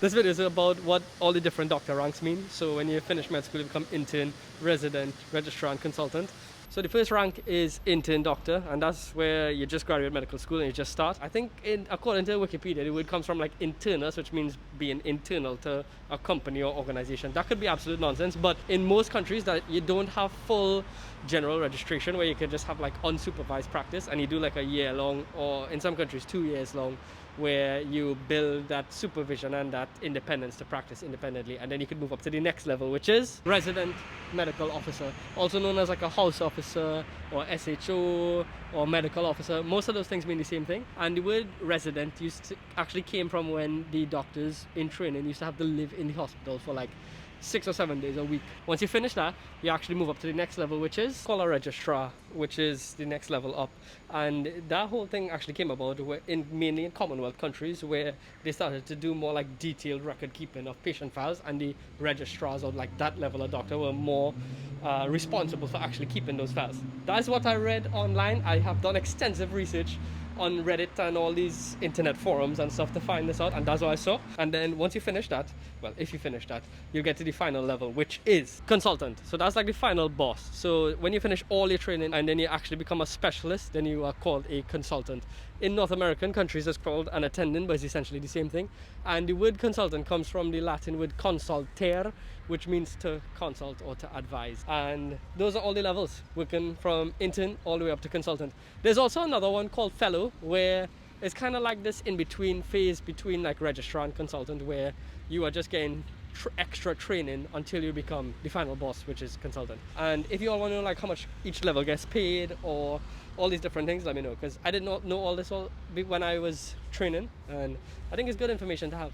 This video is about what all the different doctor ranks mean. So when you finish med school, you become intern, resident, registrar, and consultant. So the first rank is intern doctor, and that's where you just graduate medical school and you just start. I think according to Wikipedia, the word comes from like internus, which means being internal to a company or organization. That could be absolute nonsense, but in most countries that you don't have full general registration where you can just have like unsupervised practice and you do like a year long, or in some countries 2 years long, where you build that supervision and that independence to practice independently, and then you could move up to the next level, which is resident medical officer, also known as like a house officer or SHO or medical officer. Most of those things mean the same thing, and the word resident actually came from when the doctors in training used to have to live in the hospital for like 6 or 7 days a week. Once you finish that, you actually move up to the next level, which is called a registrar, which is the next level up. And that whole thing actually came about mainly in Commonwealth countries, where they started to do more like detailed record keeping of patient files, and the registrars of like that level of doctor were more responsible for actually keeping those files. That's what I read online. I have done extensive research on Reddit and all these internet forums and stuff to find this out, and that's what I saw. And then once you finish that, well, if you finish that, you get to the final level, which is consultant. So that's like the final boss. So when you finish all your training and then you actually become a specialist, then you are called a consultant. In North American countries, it's called an attendant, but it's essentially the same thing. And the word consultant comes from the Latin word consultere, which means to consult or to advise. And those are all the levels, working from intern all the way up to consultant. There's also another one called fellow, where it's kind of like this in-between phase between like registrar and consultant, where you are just getting extra training until you become the final boss, which is consultant. And if you all want to know like how much each level gets paid or all these different things, let me know, because I did not know all this when I was training, and I think it's good information to have.